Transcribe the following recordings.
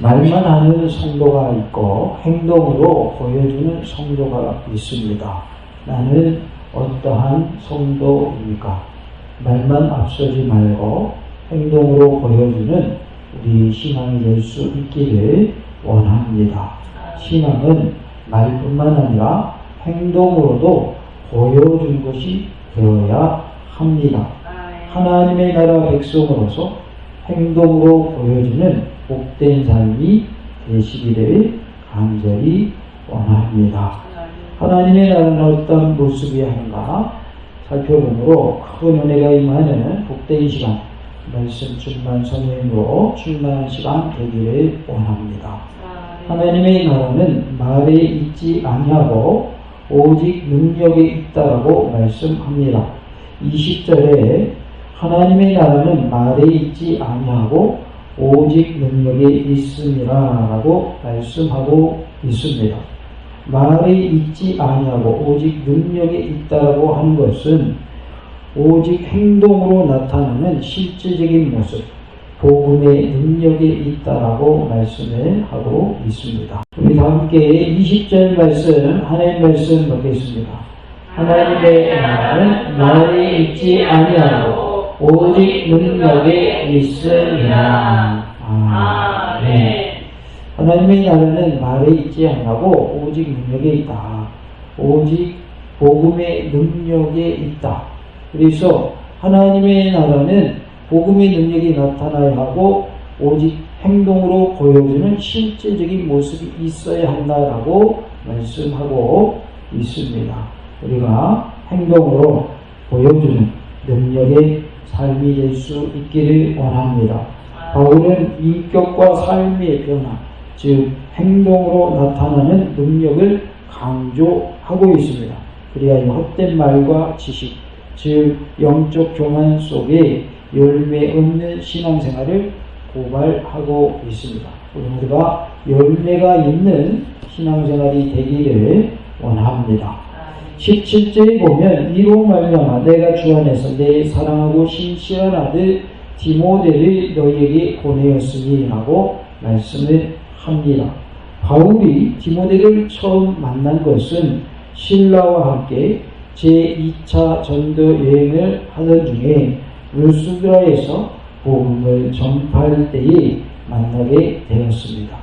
말만 하는 성도가 있고 행동으로 보여주는 성도가 있습니다. 나는 어떠한 성도입니까? 말만 앞서지 말고 행동으로 보여주는 우리 신앙이 될 수 있기를 원합니다. 신앙은 말뿐만 아니라 행동으로도 보여준 것이 되어야 합니다. 하나님의 나라 백성으로서 행동으로 보여주는 복된 삶이 되시기를 간절히 원합니다. 하나님의 나라는 어떤 모습이 하는가 살펴보므로 큰 은혜가 임하는 복된 시간, 말씀 충만 성령으로 충만한 시간 되기를 원합니다. 하나님의 나라는 말에 있지 아니하고 오직 능력에 있다라고 말씀합니다. 20절에 하나님의 나라는 말에 있지 아니하고 오직 능력에 있음이라 라고 말씀하고 있습니다. 말에 있지 아니하고 오직 능력에 있다라고 하는 것은 오직 행동으로 나타나는 실질적인 모습, 복음의 능력에 있다라고 말씀을 하고 있습니다. 우리 함께 20절 말씀, 하나님 말씀 보겠습니다. 하나님의 나라는 말에 있지 아니하고 오직 능력에 있음이라. 아멘. 하나님의 나라는 말에 있지 아니하고 오직 능력에 있다. 오직 복음의 능력에 있다. 그래서 하나님의 나라는 복음의 능력이 나타나야 하고 오직 행동으로 보여주는 실제적인 모습이 있어야 한다라고 말씀하고 있습니다. 우리가 행동으로 보여주는 능력의 삶이 될 수 있기를 원합니다. 바울은 인격과 삶의 변화, 즉 행동으로 나타나는 능력을 강조하고 있습니다. 그리하여 헛된 말과 지식, 즉 영적 교만 속에 열매 없는 신앙생활을 고발하고 있습니다. 우리 모두가 열매가 있는 신앙생활이 되기를 원합니다. 17절에 보면 이로 말미암아 내가 주 안에서 내 사랑하고 신실한 아들 디모데를 너희에게 보내었으니 라고 말씀을 합니다. 바울이 디모데를 처음 만난 것은 실라와 함께 제2차 전도 여행을 하던 중에 루스드라에서 복음을 전파할 때에 만나게 되었습니다.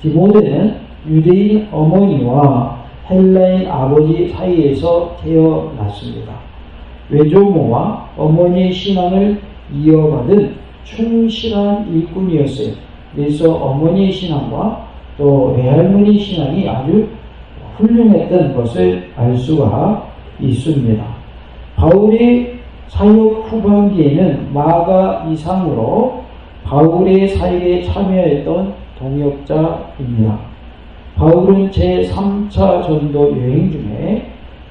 디모데는 유대인 어머니와 헬라인 아버지 사이에서 태어났습니다. 외조모와 어머니의 신앙을 이어받은 충실한 일꾼이었어요. 그래서 어머니의 신앙과 또 외할머니 신앙이 아주 훌륭했던 것을 알 수가 있습니다. 바울의 사역 후반기에는 마가 이상으로 바울의 사역에 참여했던 동역자입니다. 바울은 제3차 전도 여행 중에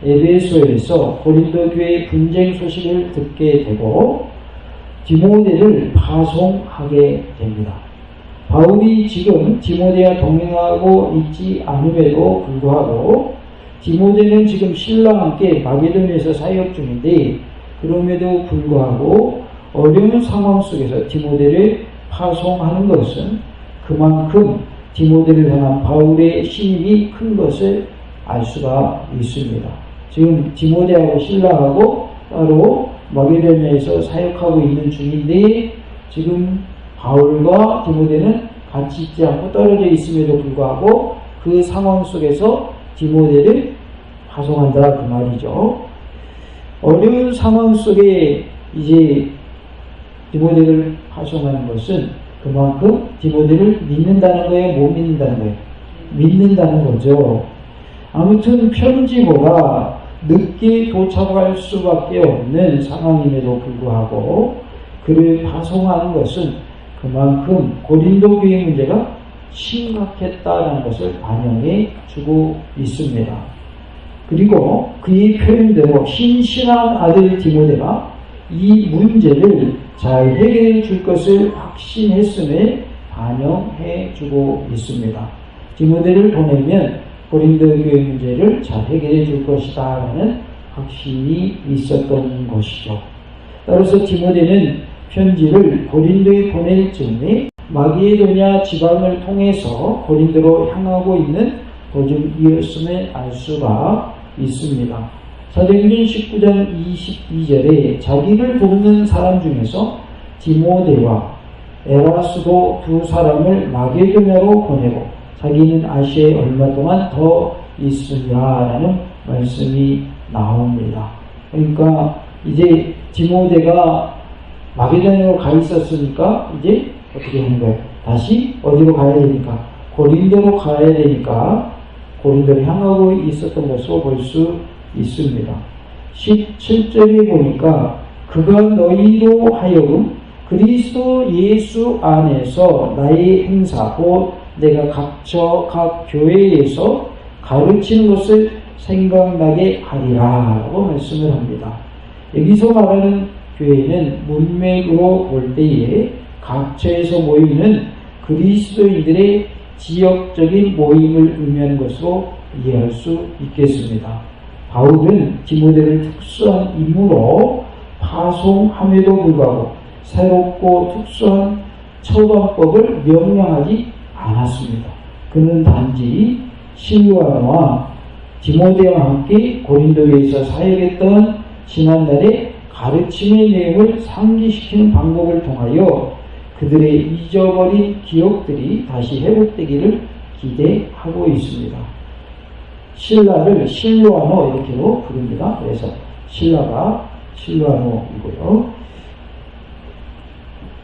에베소에서 고린도 교회의 분쟁 소식을 듣게 되고 디모데를 파송하게 됩니다. 바울이 지금 디모데와 동행하고 있지 않음에도 불구하고 디모데는 지금 신라와 함께 마게도냐에서 사역 중인데 그럼에도 불구하고 어려운 상황 속에서 디모데를 파송하는 것은 그만큼 디모데를 향한 바울의 신임이 큰 것을 알 수가 있습니다. 지금 디모데하고 신라하고 따로 마게도냐에서 사역하고 있는 중인데 지금 바울과 디모데는 같이 있지 않고 떨어져 있음에도 불구하고 그 상황 속에서 디모데를 파송한다 그 말이죠. 어려운 상황 속에 이제 디모데를 파송하는 것은 그만큼 디모데를 믿는다는 거예요? 못 믿는다는 거예요? 믿는다는 거죠. 아무튼 편지보다 늦게 도착할 수밖에 없는 상황임에도 불구하고 그를 파송하는 것은 그만큼 고린도 교회 문제가 심각했다는 것을 반영해 주고 있습니다. 그리고 그의 표현대로 신실한 아들 디모데가 이 문제를 잘 해결해 줄 것을 확신했음을 반영해 주고 있습니다. 디모데를 보내면 고린도 교회 문제를 잘 해결해 줄 것이다 라는 확신이 있었던 것이죠. 따라서 디모데는 편지를 고린도에 보낼 즈음에 마게도냐 지방을 통해서 고린도로 향하고 있는 도중이었음을 알 수가 있습니다. 사도행전 19장 22절에 자기를 돕는 사람 중에서 디모데와 에라스도 두 사람을 마게도냐로 보내고 자기는 아시아에 얼마 동안 더 있으리라는 말씀이 나옵니다. 그러니까 이제 디모데가 마게도냐로 가 있었으니까 이제 어떻게 하는 거예요? 다시 어디로 가야 되니까? 고린도로 가야 되니까 고린도를 향하고 있었던 것으로 볼 수 있습니다. 17절에 보니까 그가 너희로 하여금 그리스도 예수 안에서 나의 행사 곧 내가 각 교회에서 가르치는 것을 생각나게 하리라 라고 말씀을 합니다. 여기서 말하는 교회는 문맥으로 볼 때에 각처에서 모이는 그리스도인들의 지역적인 모임을 의미하는 것으로 이해할 수 있겠습니다. 바울은 디모데를 특수한 임무로 파송함에도 불구하고 새롭고 특수한 처방법을 명령하지 않았습니다. 그는 단지 실로아와 디모데와 함께 고린도에서 사역했던 지난날의 가르침의 내용을 상기시키는 방법을 통하여 그들의 잊어버린 기억들이 다시 회복되기를 기대하고 있습니다. 신라를 실로아노 이렇게도 부릅니다. 그래서 신라가 실로아노이고요.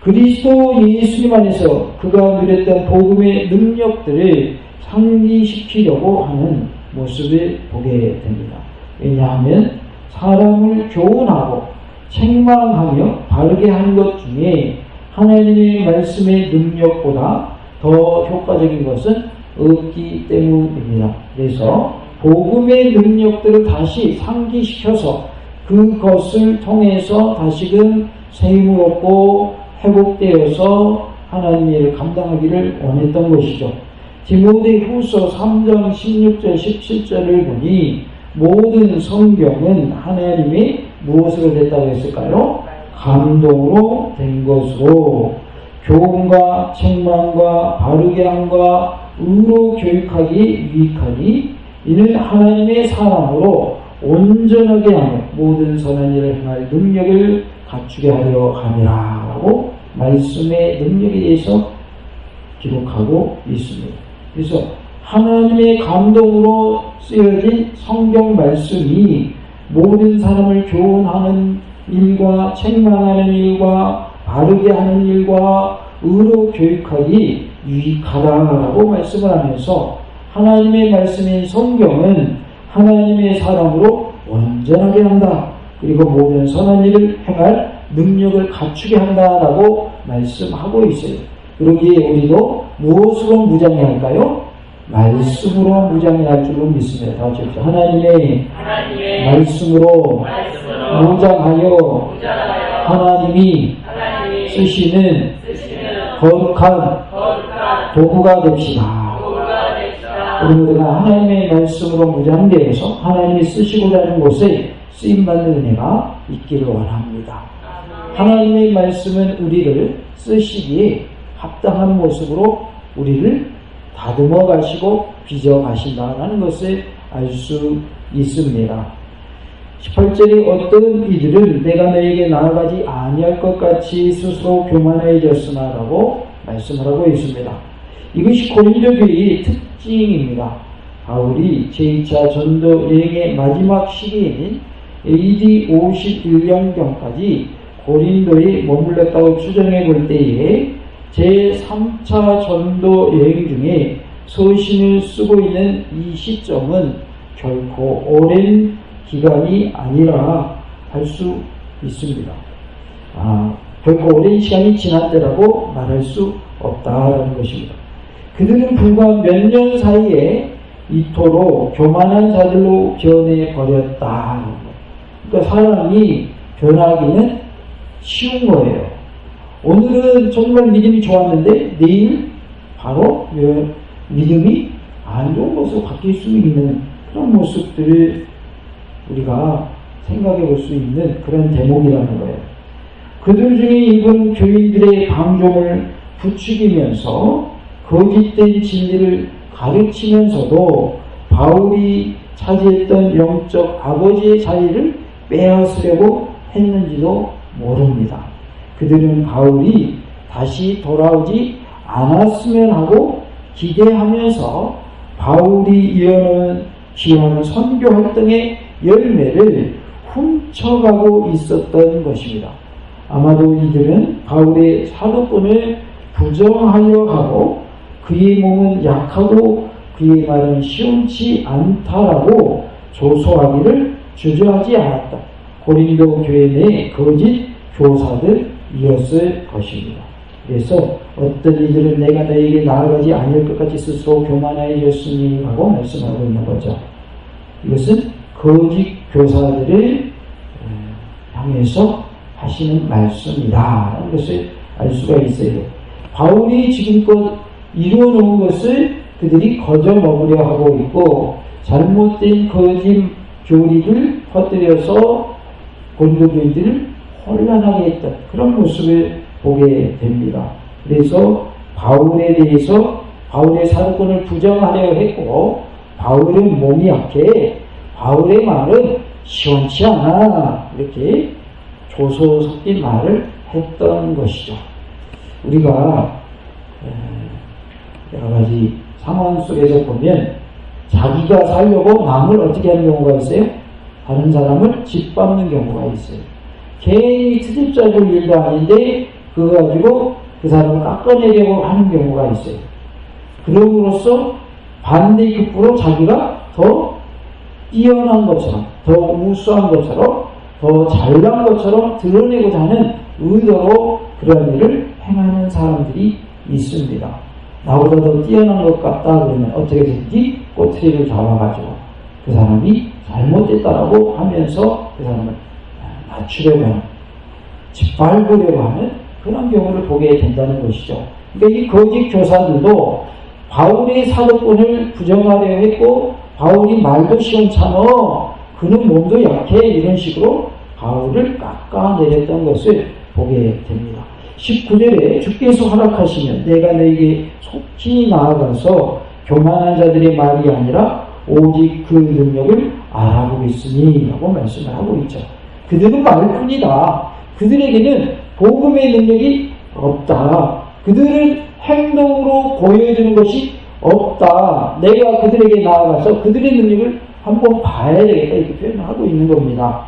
그리스도 예수님 안에서 그가 누렸던 복음의 능력들을 상기시키려고 하는 모습을 보게 됩니다. 왜냐하면 사람을 교훈하고 책망하며 바르게 하는 것 중에 하나님의 말씀의 능력보다 더 효과적인 것은 없기 때문입니다. 그래서 복음의 능력들을 다시 상기시켜서 그것을 통해서 다시금 새 힘을 얻고 회복되어서 하나님의 일을 감당하기를 원했던 것이죠. 디모데후서 3장 16절 17절을 보니 모든 성경은 하나님의 무엇으로 됐다고 했을까요? 감동으로 된 것으로 교훈과 책망과 바르게 함과 의로 교육하기 유익하니 이는 하나님의 사람으로 온전하게 하며 모든 선한 일을 행할 능력을 갖추게 하려 함이라 라고 말씀의 능력에 대해서 기록하고 있습니다. 그래서 하나님의 감동으로 쓰여진 성경 말씀이 모든 사람을 교훈하는 일과 책망하는 일과 바르게 하는 일과 의로 교육하기 유익하다라고 말씀을 하면서 하나님의 말씀인 성경은 하나님의 사람으로 온전하게 한다. 그리고 모든 선한 일을 행할 능력을 갖추게 한다라고 말씀하고 있어요. 그러기에 우리도 무엇으로 무장해야 할까요? 말씀으로 무장해야 할 줄로 믿습니다. 다 같이 하나님의 말씀으로 무장하여 하나님이 쓰시는 거룩한 도구가 됩시다. 우리 모두가 하나님의 말씀으로 무장되어서 하나님이 쓰시고자 하는 곳에 쓰임받는 은혜가 있기를 원합니다. 하나님의 말씀은 우리를 쓰시기에 합당한 모습으로 우리를 다듬어 가시고 빚어 가신다라는 것을 알 수 있습니다. 18절에 어떤 이들은 내가 너에게 나아가지 아니할 것 같이 스스로 교만해졌으나 라고 말씀을 하고 있습니다. 이것이 고린도 교회의 특징입니다. 바울이 제2차 전도 여행의 마지막 시기인 AD 51년경까지 고린도에 머물렀다고 추정해 볼 때에 제3차 전도 여행 중에 서신을 쓰고 있는 이 시점은 결코 오랜 기간이 아니라 할 수 있습니다. 결코 오랜 시간이 지난 때라고 말할 수 없다라는 것입니다. 그들은 불과 몇 년 사이에 이토록 교만한 자들로 변해버렸다. 그러니까 사람이 변하기는 쉬운 거예요. 오늘은 정말 믿음이 좋았는데 내일 바로 믿음이 안 좋은 것으로 바뀔 수 있는 그런 모습들을 우리가 생각해 볼 수 있는 그런 대목이라는 거예요. 그들 중에 일부는 교인들의 방종을 부추기면서 거짓된 진리를 가르치면서도 바울이 차지했던 영적 아버지의 자리를 빼앗으려고 했는지도 모릅니다. 그들은 바울이 다시 돌아오지 않았으면 하고 기대하면서 바울이 이어놓은 귀한 선교 활동의 열매를 훔쳐가고 있었던 것입니다. 아마도 이들은 바울의 사도권을 부정하려 하고 그의 몸은 약하고 그의 말은 시원치 않다라고 조소하기를 주저하지 않았다. 고린도 교회 내 거짓 교사들이었을 것입니다. 그래서 어떤 이들은 내가 너에게 나아가지 않을 것 같이 스스로 교만하여졌으니 하고 말씀하고 있는 거죠. 이것은 거짓 교사들을 향해서 하시는 말씀이다 라는 것을 알 수가 있어요. 바울이 지금껏 이루어놓은 것을 그들이 거저 먹으려 하고 있고 잘못된 거짓 교리를 퍼뜨려서 고린도 교인들을 혼란하게 했던 그런 모습을 보게 됩니다. 그래서 바울에 대해서 바울의 사도권을 부정하려 했고 바울은 몸이 약해 바울의 말은 시원치 않아 이렇게 조소 섞인 말을 했던 것이죠. 우리가 여러 가지 상황 속에서 보면 자기가 살려고 남을 어떻게 하는 경우가 있어요? 다른 사람을 짓밟는 경우가 있어요. 괜히 트집 잡을 일도 아닌데 그거 가지고 그 사람을 깎아내려고 하는 경우가 있어요. 그럼으로써 반대의 극부로 자기가 더 뛰어난 것처럼 더 우수한 것처럼 더 잘난 것처럼 드러내고자 하는 의도로 그런 일을 행하는 사람들이 있습니다. 나보다 더 뛰어난 것 같다 그러면 어떻게든지 꼬투리를 잡아가지고 그 사람이 잘못됐다라고 하면서 그 사람을 낮추려고 하는 짓밟으려고 하는 그런 경우를 보게 된다는 것이죠. 그러니까 이 거짓 교사들도 바울의 사도권을 부정하려 했고 바울이 말도 시원찮어 그는 몸도 약해 이런 식으로 바울을 깎아내렸던 것을 보게 됩니다. 19절에 주께서 허락하시면 내가 너에게 속히 나아가서 교만한 자들의 말이 아니라 오직 그 능력을 알아보겠으니 라고 말씀을 하고 있죠. 그들은 말뿐이다. 그들에게는 복음의 능력이 없다. 그들은 행동으로 보여주는 것이 없다. 내가 그들에게 나아가서 그들의 능력을 한번 봐야 되겠다 이렇게 표현을 하고 있는 겁니다.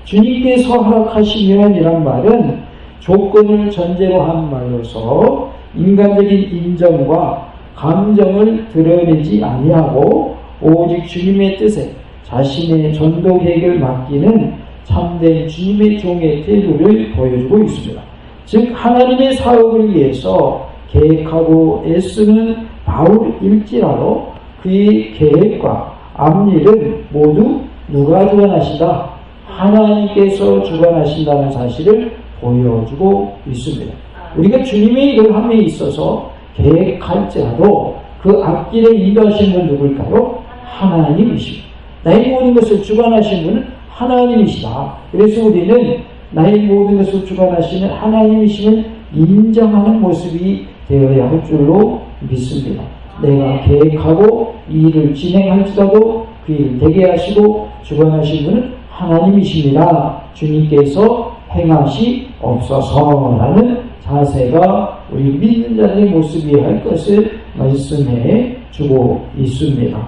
주님께서 허락하시면 이란 말은 조건을 전제로 한 말로서 인간적인 인정과 감정을 드러내지 아니하고 오직 주님의 뜻에 자신의 전도 계획을 맡기는 참된 주님의 종의 태도를 보여주고 있습니다. 즉 하나님의 사역을 위해서 계획하고 애쓰는 바울일지라도 그의 계획과 앞일은 모두 누가 주관하신다? 하나님께서 주관하신다는 사실을 보여주고 있습니다. 우리가 주님의 일을 함에 있어서 계획할지라도 그 앞길에 인도하시는 분 누굴까요? 하나님이십니다. 나의 모든 것을 주관하시는 분은 하나님이시다. 그래서 우리는 나의 모든 것을 주관하시는 하나님이심을 인정하는 모습이 되어야 할 줄로 믿습니다. 내가 계획하고 이 일을 진행할지라도 그 일을 되게 하시고 주관하신 분은 하나님이십니다. 주님께서 행하시옵소서라는 자세가 우리 믿는 자들의 모습이어야 할 것을 말씀해 주고 있습니다.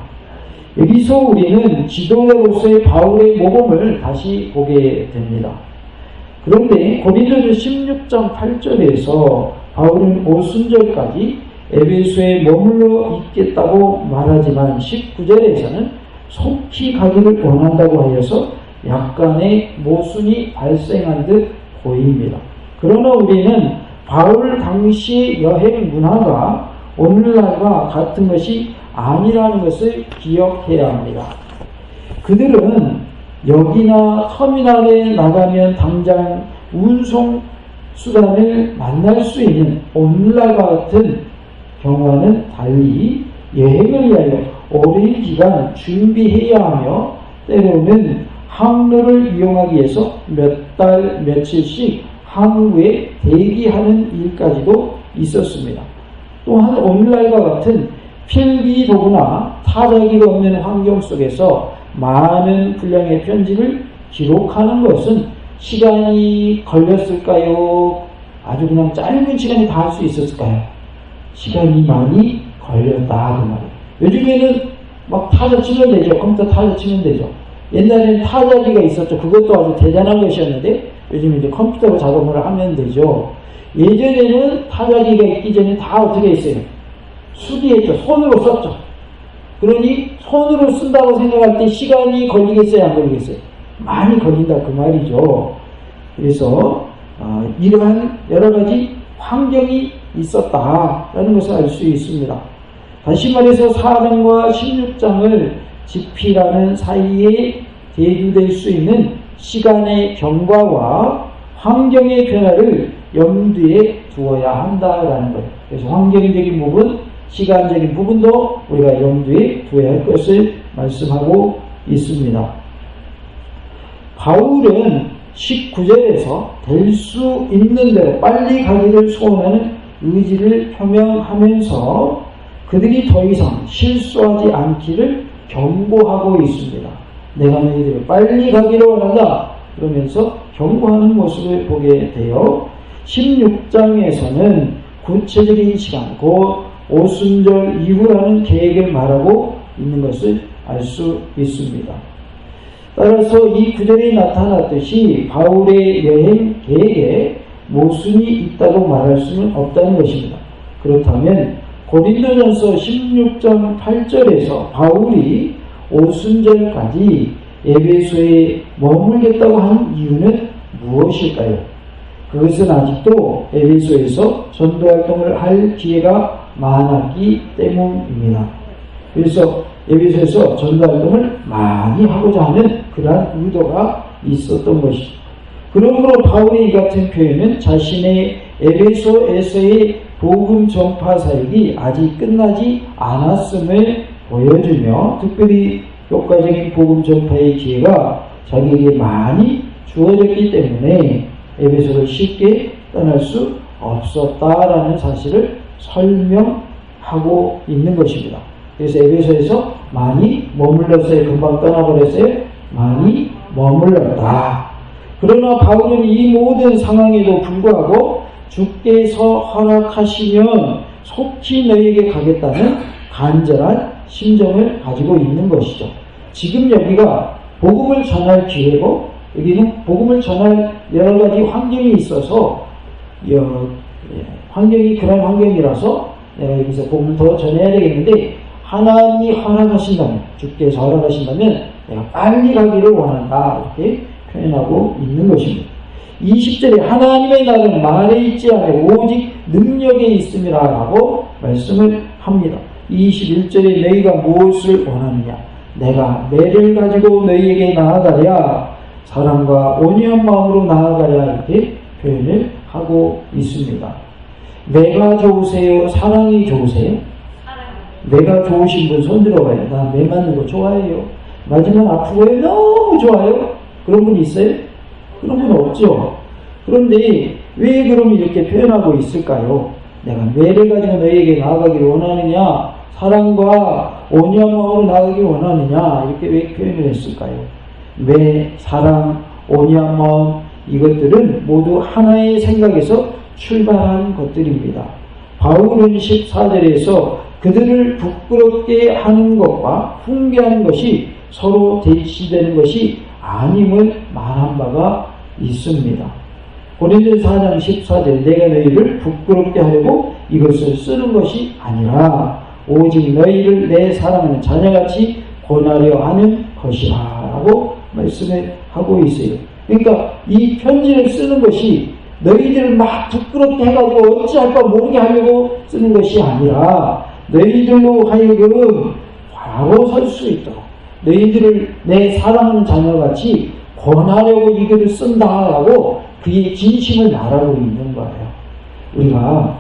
여기서 우리는 지도자로서의 바울의 모범을 다시 보게 됩니다. 그런데 고린도서 16장 8절에서 바울은 오순절까지 에베소에 머물러 있겠다고 말하지만 19절에서는 속히 가기를 원한다고 하여서 약간의 모순이 발생한 듯 보입니다. 그러나 우리는 바울 당시 여행 문화가 오늘날과 같은 것이 아니라는 것을 기억해야 합니다. 그들은 역이나 터미널에 나가면 당장 운송 수단을 만날 수 있는 오늘날과 같은 경우와는 달리 여행을 위하여 오랜 기간 준비해야 하며 때로는 항로를 이용하기 위해서 몇 달, 며칠씩 항구에 대기하는 일까지도 있었습니다. 또한 오늘날과 같은 필기 도구나 타자기가 없는 환경 속에서 많은 분량의 편지를 기록하는 것은 시간이 걸렸을까요? 아주 그냥 짧은 시간에 다 할 수 있었을까요? 시간이 많이 걸렸다 그 말이에요. 요즘에는 막 타자 치면 되죠. 컴퓨터 타자 치면 되죠. 옛날에는 타자기가 있었죠. 그것도 아주 대단한 것이었는데 요즘 이제 컴퓨터로 작업을 하면 되죠. 예전에는 타자기가 있기 전에 다 어떻게 했어요? 수리했죠. 손으로 썼죠. 그러니 손으로 쓴다고 생각할 때 시간이 걸리겠어요? 안 걸리겠어요? 많이 걸린다 그 말이죠. 그래서 이러한 여러 가지 환경이 있었다라는 것을 알 수 있습니다. 다시 말해서 4장과 16장을 집필하는 사이에 대두될 수 있는 시간의 경과와 환경의 변화를 염두에 두어야 한다라는 거예요. 그래서 환경적인 부분, 시간적인 부분도 우리가 염두에 두어야 할 것을 말씀하고 있습니다. 바울은 19절에서 될 수 있는 대로 빨리 가기를 소원하는 의지를 표명하면서 그들이 더 이상 실수하지 않기를 경고하고 있습니다. 내가 너희들을 빨리 가기를 원한다. 그러면서 경고하는 모습을 보게 돼요. 16장에서는 구체적인 시간, 곧 오순절 이후라는 계획을 말하고 있는 것을 알 수 있습니다. 따라서 이 구절에 나타났듯이 바울의 여행 계획에 모순이 있다고 말할 수는 없다는 것입니다. 그렇다면 고린도전서 16장 8절에서 바울이 오순절까지 에베소에 머물겠다고 한 이유는 무엇일까요? 그것은 아직도 에베소에서 전도활동을 할 기회가 많았기 때문입니다. 그래서 에베소에서 전도활동을 많이 하고자 하는 그러한 의도가 있었던 것이죠. 그러므로 바울의 이 같은 표현은 자신의 에베소에서의 복음 전파 사역이 아직 끝나지 않았음을 보여주며 특별히 효과적인 복음 전파의 기회가 자기에게 많이 주어졌기 때문에 에베소를 쉽게 떠날 수 없었다라는 사실을 설명하고 있는 것입니다. 그래서 에베소에서 많이 머물렀어요. 금방 떠나버렸어요. 많이 머물렀다. 그러나 바울은 이 모든 상황에도 불구하고 주께서 허락하시면 속히 너희에게 가겠다는 간절한 심정을 가지고 있는 것이죠. 지금 여기가 복음을 전할 기회고 여기는 복음을 전할 여러 가지 환경이 있어서 환경이 그런 환경이라서 내가 여기서 복음을 더 전해야 되겠는데 하나님이 허락하신다면 주께서 허락하신다면 내가 빨리 가기를 원한다 이렇게 표현하고 있는 것입니다. 20절에 하나님의 날은 말에 있지 않고 오직 능력에 있음이라 라고 말씀을 합니다. 21절에 너희가 무엇을 원하느냐 내가 매를 가지고 너희에게 나아가랴 사랑과 온유한 마음으로 나아가랴 이렇게 표현을 하고 있습니다. 매가 좋으세요? 사랑이 좋으세요? 매가 좋으신 분 손 들어봐요. 나 매 맞는 거 좋아해요. 맞으면 아프고요. 너무 좋아요. 그런 분 있어요? 그런 분 없죠. 그런데 왜 그럼 이렇게 표현하고 있을까요? 내가 매를 가지고 너희에게 나아가기를 원하느냐 사랑과 온유한 마음으로 나아가기를 원하느냐 이렇게 왜 표현을 했을까요? 매, 사랑, 온유한 마음 이것들은 모두 하나의 생각에서 출발한 것들입니다. 바울은 14절에서 그들을 부끄럽게 하는 것과 훈계하는 것이 서로 대치되는 것이 아님을 말한 바가 있습니다. 고린도서 4장 14절 내가 너희를 부끄럽게 하려고 이것을 쓰는 것이 아니라 오직 너희를 내 사랑하는 자녀같이 권하려 하는 것이라 라고 말씀을 하고 있어요. 그러니까 이 편지를 쓰는 것이 너희들을 막 부끄럽게 해가지고 어찌할까 모르게 하려고 쓰는 것이 아니라 너희들로 하여금 바로 설 수 있도록 너희들을 내 사랑하는 자녀같이 권하려고 이 글을 쓴다라고 그의 진심을 말하고 있는 거예요. 우리가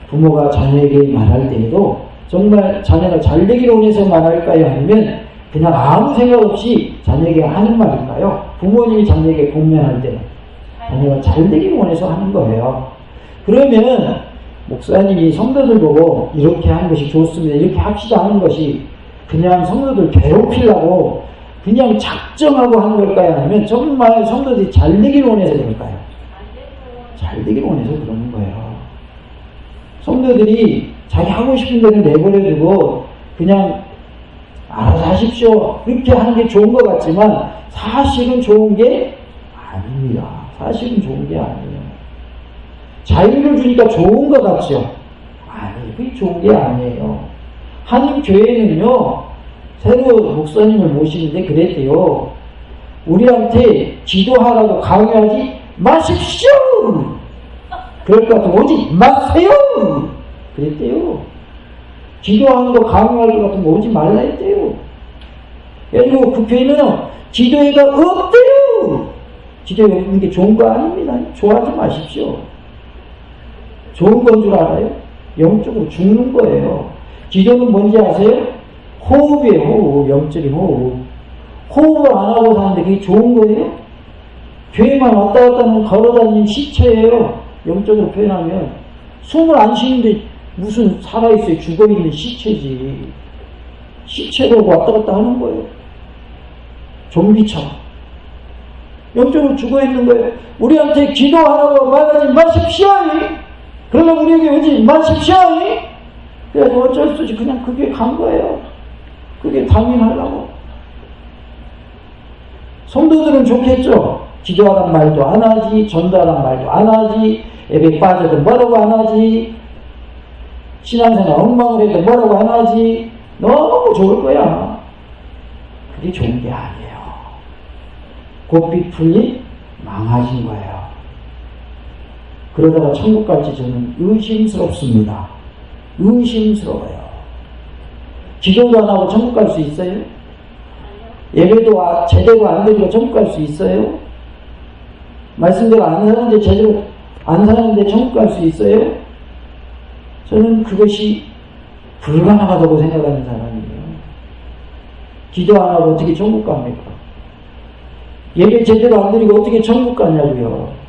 부모가 자녀에게 말할 때에도 정말 자녀가 잘 되기를 원해서 말할까요? 아니면 그냥 아무 생각 없이 자녀에게 하는 말일까요? 부모님이 자녀에게 공면할 때는 자녀가 잘 되기를 원해서 하는 거예요. 그러면 목사님이 성도들 보고 이렇게 하는 것이 좋습니다, 이렇게 합시다 하는 것이 그냥 성도들 괴롭히려고 그냥 작정하고 하는 걸까요? 아니면 정말 성도들이 잘 되길 원해서 그럴까요? 잘 되길 원해서 그러는 거예요. 성도들이 자기 하고 싶은 대로 내버려두고 그냥 알아서 하십시오, 그렇게 하는 게 좋은 것 같지만 사실은 좋은 게 아닙니다. 사실은 좋은 게 아니에요. 자유를 주니까 좋은 것 같죠? 아니, 그게 좋은 게 아니에요. 한 교회는요, 새로 목사님을 모시는데 그랬대요. 우리한테 기도하라고 강요하지 마십시오! 그럴 것 같으면 오지 마세요! 그랬대요. 기도하는 거 강요할 것 같으면 오지 말라 했대요. 그리고 그 교회는 기도회가 없대요! 기도회 없는 게 좋은 거 아닙니다. 좋아하지 마십시오. 좋은 건 줄 알아요? 영적으로 죽는 거예요. 기도는 뭔지 아세요? 호흡이에요. 호흡. 영적인 호흡. 호흡을 안 하고 사는데 그게 좋은 거예요? 교회만 왔다 갔다 하는 걸어다니는 시체예요. 영적으로 표현하면. 숨을 안 쉬는데 무슨 살아있어요. 죽어있는 시체지. 시체로 왔다 갔다 하는 거예요. 좀비처럼. 영적으로 죽어있는 거예요. 우리한테 기도하라고 말하지 마십시오! 그러면 우리에게 오지 마십시오! 그래서 어쩔 수 없이 그냥 그게 간 거예요. 그게 당연하려고. 성도들은 좋겠죠? 기도하란 말도 안 하지, 전도하란 말도 안 하지, 예배 빠져도 뭐라고 안 하지, 신앙생활 엉망을 해도 뭐라고 안 하지, 너무 좋을 거야. 그게 좋은 게 아니에요. 곱비풀이 망하신 거예요. 그러다가 천국 갈지 저는 의심스럽습니다. 의심스러워요. 기도도 안 하고 천국 갈 수 있어요? 예배도 제대로 안 드리고 천국 갈 수 있어요? 말씀대로 안 사는데 제대로 안 사는데 천국 갈 수 있어요? 저는 그것이 불가능하다고 생각하는 사람이에요. 기도 안 하고 어떻게 천국 갑니까? 예배 제대로 안 드리고 어떻게 천국 가냐고요.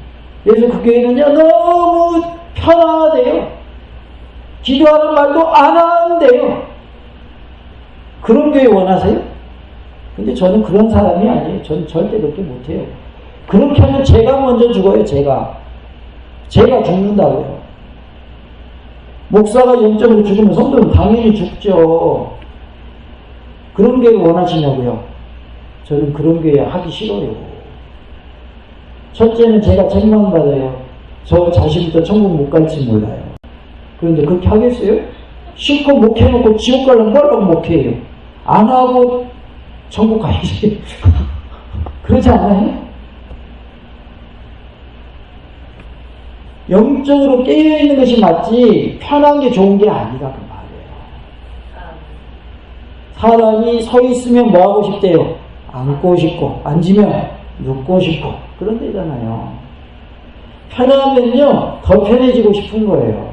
그래서 그 교회는요, 너무 편하대요. 기도하는 말도 안 하는데요. 그런 교회 원하세요? 근데 저는 그런 사람이 아니에요. 저는 절대 그렇게 못해요. 그렇게 하면 제가 먼저 죽어요. 제가 죽는다고요. 목사가 영적으로 죽으면 성도는 당연히 죽죠. 그런 교회 원하시냐고요? 저는 그런 교회 하기 싫어요. 첫째는 제가 책망받아요. 저 자신부터 천국 못 갈지 몰라요. 그런데 그렇게 하겠어요? 실컷 목해놓고 지옥 가려면 뭐라고 목해요? 안 하고 천국 가야지. 그러지 않아요? 영적으로 깨어있는 것이 맞지 편한 게 좋은 게 아니다 그 말이에요. 사람이 서 있으면 뭐 하고 싶대요? 앉고 싶고, 앉으면 눕고 싶고, 그런 데잖아요. 편하면요 더 편해지고 싶은 거예요.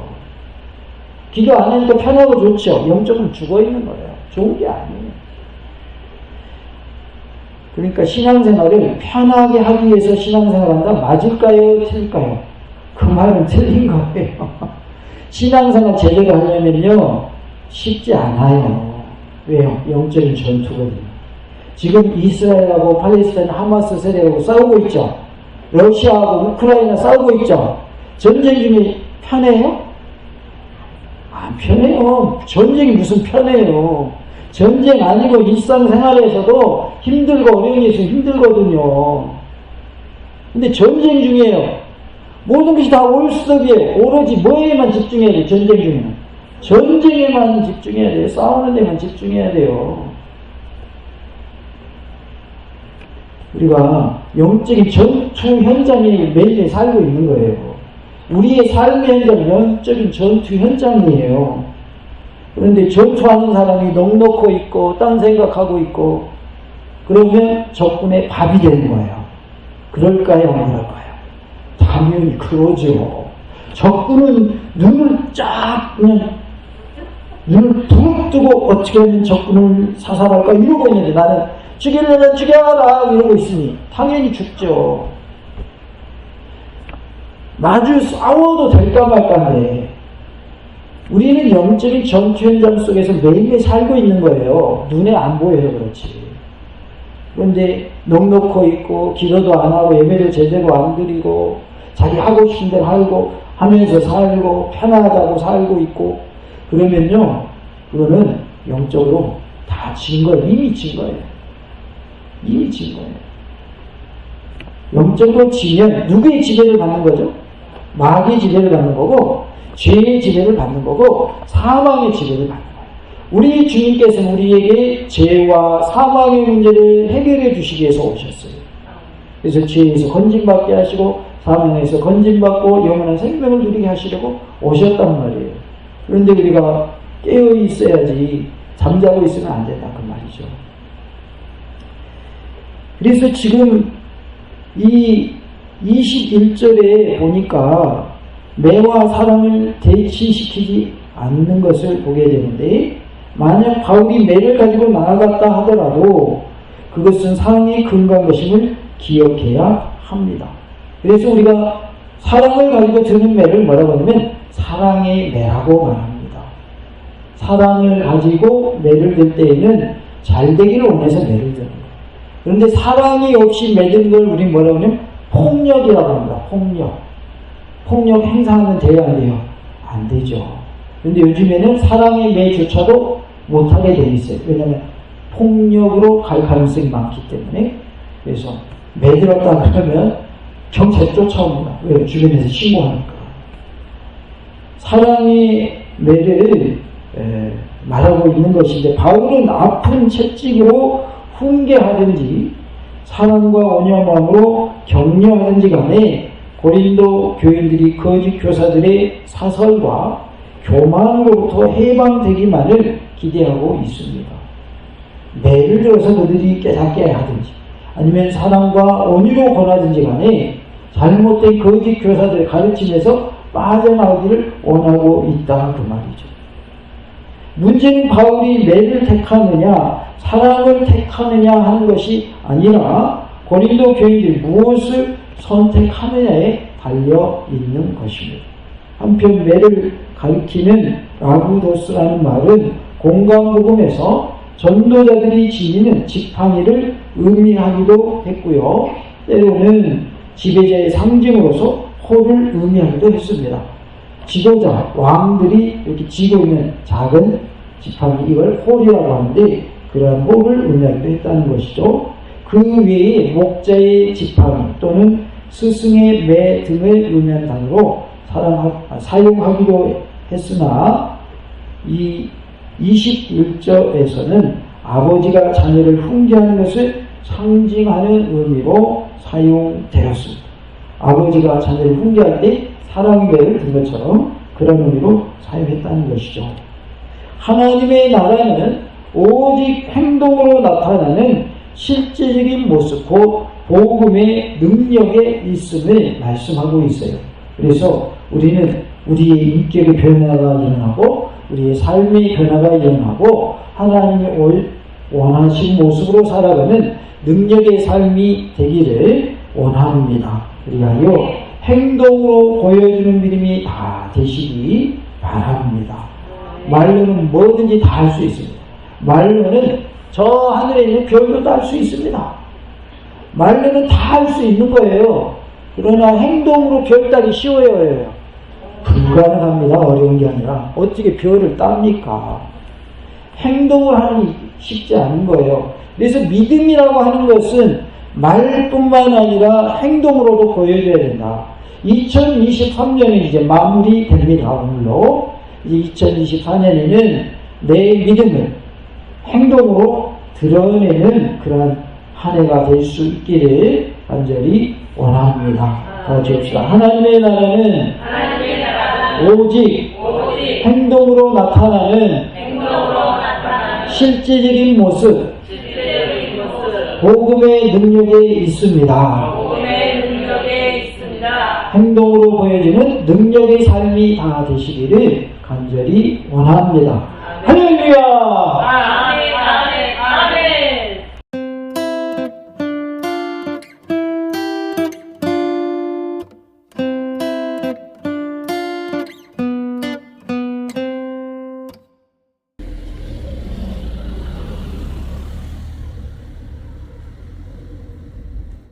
기도 안 하니까 편하고 좋죠. 영적으로 죽어있는 거예요. 좋은 게 아니에요. 그러니까 신앙생활을 편하게 하기 위해서 신앙생활한다? 맞을까요? 틀릴까요? 그 말은 틀린 거예요. 신앙생활 제대로 하려면요 쉽지 않아요. 왜요? 영적인 전투거든요. 지금 이스라엘하고 팔레스타인 하마스 세력하고 싸우고 있죠. 러시아하고 우크라이나 싸우고 있죠. 전쟁 중에 편해요? 안 편해요. 전쟁이 무슨 편해요. 전쟁 아니고 일상생활에서도 힘들고 어려운 게 있으면 힘들거든요. 근데 전쟁 중이에요. 모든 것이 다 올스톱이에요. 오로지 뭐에만 집중해야 돼요. 전쟁 중에는. 전쟁에만 집중해야 돼요. 싸우는 데만 집중해야 돼요. 우리가 영적인 전투 현장에 매일 살고 있는 거예요. 우리의 삶의 현장은 영적인 전투 현장이에요. 그런데 전투하는 사람이 넋놓고 있고 딴 생각하고 있고 그러면 적군의 밥이 되는 거예요. 그럴까요? 안 그럴까요? 당연히 그러죠. 적군은 눈을 쫙 그냥 눈을 둥 뜨고 어떻게 하면 적군을 사살할까 이러고 있는데 나는 죽이려면 죽여라 이러고 있으니 당연히 죽죠. 마주 싸워도 될까 말까인데 우리는 영적인 전투 현장 속에서 매일매일 살고 있는 거예요. 눈에 안 보여요. 그렇지. 그런데 넉넉히 있고 기도도 안 하고 예배를 제대로 안 드리고 자기 하고 싶은 대로 하고 하면서 살고 편하다고 살고 있고 그러면요. 그거는 영적으로 다 진 거예요. 이미 진 거예요. 이미 진 거예요. 영적으로 지면 누구의 지배를 받는 거죠? 마귀의 지배를 받는 거고 죄의 지배를 받는 거고 사망의 지배를 받는 거예요. 우리 주님께서는 우리에게 죄와 사망의 문제를 해결해 주시기 위해서 오셨어요. 그래서 죄에서 건진받게 하시고 사망에서 건진받고 영원한 생명을 누리게 하시려고 오셨단 말이에요. 그런데 우리가 깨어 있어야지 잠자고 있으면 안 된다 그 말이죠. 그래서 지금 이 21절에 보니까 매와 사랑을 대치시키지 않는 것을 보게 되는데 만약 바울이 매를 가지고 나아갔다 하더라도 그것은 사랑의 근거한 것임을 기억해야 합니다. 그래서 우리가 사랑을 가지고 드는 매를 뭐라고 하냐면 사랑의 매라고 말합니다. 사랑을 가지고 매를 들 때에는 잘 되기를 원해서 매를 드는 거예요. 그런데 사랑이 없이 매드는 걸 우리 뭐라고 하냐면 폭력이라고 합니다. 폭력 행사하면 돼야 안 돼요? 안 되죠. 그런데 요즘에는 사랑의 매조차도 못하게 돼 있어요. 왜냐하면 폭력으로 갈 가능성이 많기 때문에. 그래서 매들었다 그러면 경찰 쫓아옵니다. 왜? 주변에서 신고하니까. 사랑의 매를 말하고 있는 것인데 바울은 아픈 채찍으로 훈계하든지 사랑과 온유한 마음으로 격려하든지 간에 고린도 교인들이 거짓 교사들의 사설과 교만으로부터 해방되기만을 기대하고 있습니다. 매를 들어서 그들이 깨닫게 하든지 아니면 사랑과 온유로 권하든지 간에 잘못된 거짓 교사들의 가르침에서 빠져나오기를 원하고 있다 그 말이죠. 문제는 바울이 매를 택하느냐 사랑을 택하느냐 하는 것이 아니라 고린도 교인들이 무엇을 선택하느냐에 달려 있는 것입니다. 한편 매를 가리키는 라구도스라는 말은 공강복음에서 전도자들이 지니는 지팡이를 의미하기도 했고요. 때로는 지배자의 상징으로서 호를 의미하기도 했습니다. 지도자, 왕들이 이렇게 쥐고 있는 작은 지팡이, 이걸 홀이라고 하는데 그러한 홀을 의미하기도 했다는 것이죠. 그 외에 목자의 지팡이 또는 스승의 매 등을 의미하는 단어로 사용하기도 했으나 이 21절에서는 아버지가 자녀를 훈계하는 것을 상징하는 의미로 사용되었습니다. 아버지가 자녀를 훈계할 때 사랑의 매를 든 것처럼 그런 의미로 사용했다는 것이죠. 하나님의 나라는 오직 행동으로 나타나는 실제적인 모습, 곧 복음의 능력에 있음을 말씀하고 있어요. 그래서 우리는 우리의 인격의 변화가 일어나고 우리의 삶의 변화가 일어나고 하나님의 원하신 모습으로 살아가는 능력의 삶이 되기를 원합니다. 그리하여 행동으로 보여주는 믿음이 다 되시기 바랍니다. 말로는 뭐든지 다 할 수 있습니다. 말로는 저 하늘에 있는 별도 딸 수 있습니다. 말로는 다 할 수 있는 거예요. 그러나 행동으로 별 따기 쉬워요. 불가능합니다. 어려운 게 아니라 어떻게 별을 땁니까? 행동을 하니 쉽지 않은 거예요. 그래서 믿음이라고 하는 것은 말뿐만 아니라 행동으로도 보여줘야 된다. 2023년이 이제 마무리됩니다. 오늘로. 이제 2024년에는 내 믿음을 행동으로 드러내는 그러한 한 해가 될 수 있기를 간절히 원합니다. 같이 합시다. 하나님의 나라는 오직 행동으로 나타나는 실제적인 모습, 복음의 능력에 있습니다. 행동으로 보여지는 능력의 삶이 다 되시기를 간절히 원합니다. 할렐루야!